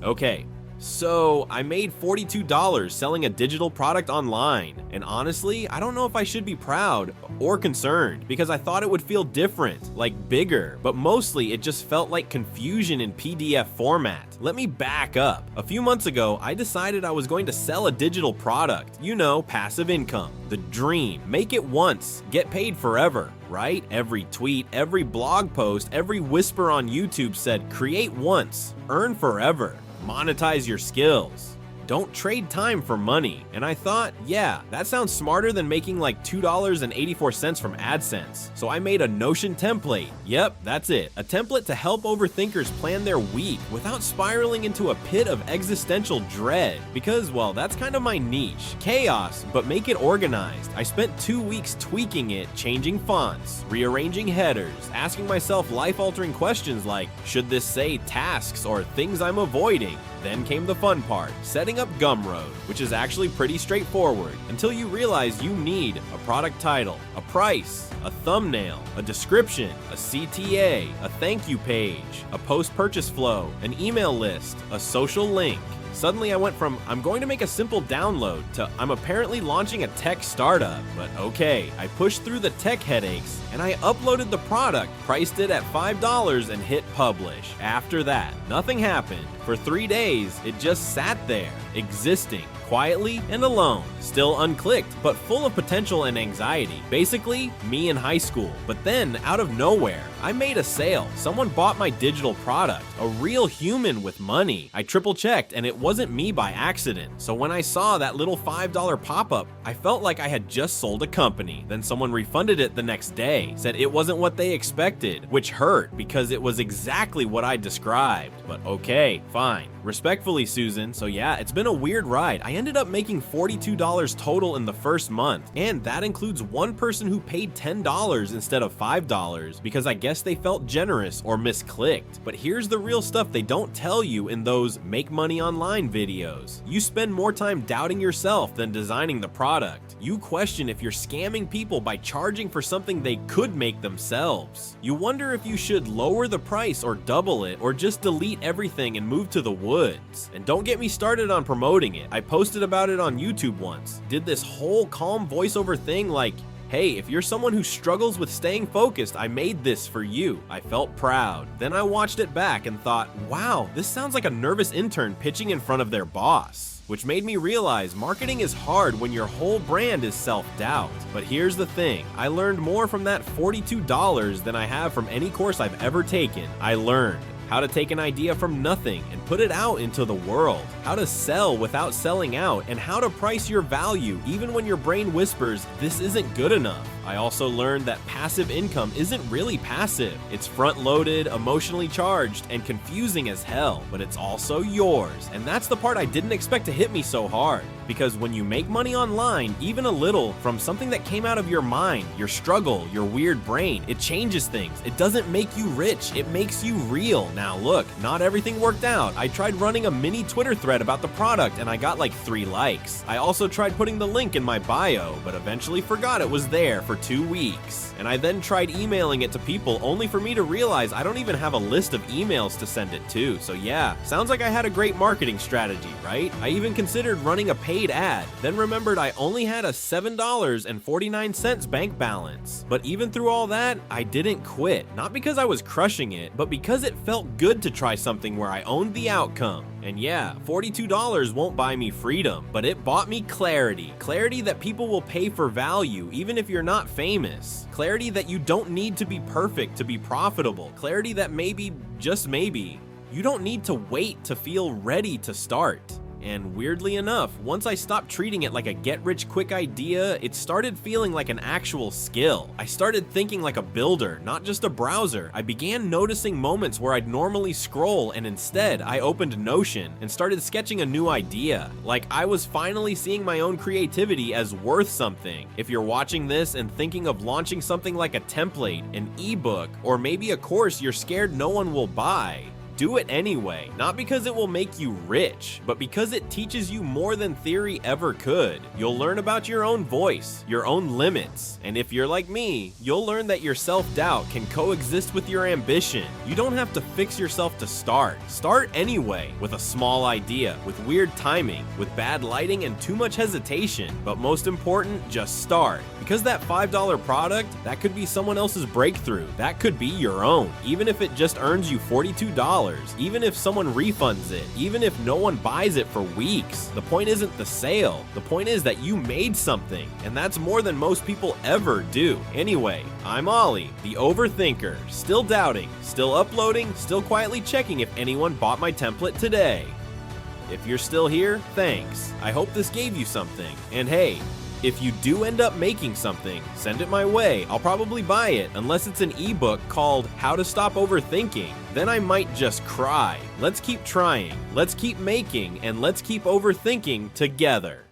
Okay, so I made $42 selling a digital product online, and honestly, I don't know if I should be proud or concerned because I thought it would feel different, like bigger, but mostly it just felt like confusion in PDF format. Let me back up. A few months ago, I decided I was going to sell a digital product. You know, passive income, the dream. Make it once, get paid forever, right? Every tweet, every blog post, every whisper on YouTube said, create once, earn forever. Monetize your skills. Don't trade time for money. And I thought, yeah, that sounds smarter than making like $2.84 from AdSense. So I made a Notion template. Yep, that's it. A template to help overthinkers plan their week without spiraling into a pit of existential dread. Because, well, that's kind of my niche. Chaos, but make it organized. I spent 2 weeks tweaking it, changing fonts, rearranging headers, asking myself life-altering questions like, should this say tasks or things I'm avoiding? Then came the fun part, setting up Gumroad, which is actually pretty straightforward until you realize you need a product title, a price, a thumbnail, a description, a CTA, a thank you page, a post-purchase flow, an email list, a social link. Suddenly I went from, I'm going to make a simple download to, I'm apparently launching a tech startup. But okay, I pushed through the tech headaches and I uploaded the product, priced it at $5 and hit publish. After that, nothing happened. For 3 days, it just sat there, existing, quietly and alone, still unclicked, but full of potential and anxiety. Basically, me in high school. But then, out of nowhere, I made a sale. Someone bought my digital product, a real human with money. I triple checked and it wasn't me by accident. So when I saw that little $5 pop-up, I felt like I had just sold a company. Then someone refunded it the next day, said it wasn't what they expected, which hurt because it was exactly what I described. But okay, fine. Respectfully, Susan, so yeah, it's been a weird ride. I ended up making $42 total in the first month, and that includes one person who paid $10 instead of $5 because I guess they felt generous or misclicked. But here's the real stuff they don't tell you in those make money online videos. You spend more time doubting yourself than designing the product. You question if you're scamming people by charging for something they could make themselves. You wonder if you should lower the price or double it or just delete everything and move to the woods. And don't get me started on promoting it. I posted about it on YouTube once. Did this whole calm voiceover thing like, hey, if you're someone who struggles with staying focused, I made this for you. I felt proud. Then I watched it back and thought, wow, this sounds like a nervous intern pitching in front of their boss. Which made me realize marketing is hard when your whole brand is self-doubt. But here's the thing, I learned more from that $42 than I have from any course I've ever taken. I learned how to take an idea from nothing and put it out into the world, how to sell without selling out, and how to price your value even when your brain whispers, this isn't good enough. I also learned that passive income isn't really passive. It's front-loaded, emotionally charged, and confusing as hell, but it's also yours. And that's the part I didn't expect to hit me so hard. Because when you make money online, even a little, from something that came out of your mind, your struggle, your weird brain, it changes things. It doesn't make you rich, it makes you real. Now look, not everything worked out. I tried running a mini Twitter thread about the product and I got like 3 likes. I also tried putting the link in my bio, but eventually forgot it was there for 2 weeks. And I then tried emailing it to people only for me to realize I don't even have a list of emails to send it to. So yeah, sounds like I had a great marketing strategy, right? I even considered running a paid ad, then remembered I only had a $7.49 bank balance. But even through all that, I didn't quit. Not because I was crushing it, but because it felt good to try something where I owned the outcome. And yeah, $42 won't buy me freedom, but it bought me clarity. Clarity that people will pay for value, even if you're not famous. Clarity that you don't need to be perfect to be profitable. Clarity that maybe, just maybe, you don't need to wait to feel ready to start. And weirdly enough, once I stopped treating it like a get-rich-quick idea, it started feeling like an actual skill. I started thinking like a builder, not just a browser. I began noticing moments where I'd normally scroll, and instead, I opened Notion and started sketching a new idea. Like I was finally seeing my own creativity as worth something. If you're watching this and thinking of launching something like a template, an ebook, or maybe a course you're scared no one will buy, do it anyway. Not because it will make you rich, but because it teaches you more than theory ever could. You'll learn about your own voice, your own limits, and if you're like me, you'll learn that your self-doubt can coexist with your ambition. You don't have to fix yourself to start. Start anyway, with a small idea, with weird timing, with bad lighting and too much hesitation. But most important, just start. Because that $5 product, that could be someone else's breakthrough. That could be your own. Even if it just earns you $42, even if someone refunds it, even if no one buys it for weeks. The point isn't the sale. The point is that you made something, and that's more than most people ever do. Anyway, I'm Ollie, the overthinker, still doubting, still uploading, still quietly checking if anyone bought my template today. If you're still here, thanks. I hope this gave you something. And hey, if you do end up making something, send it my way. I'll probably buy it, unless it's an ebook called How to Stop Overthinking. Then I might just cry. Let's keep trying, let's keep making, and let's keep overthinking together.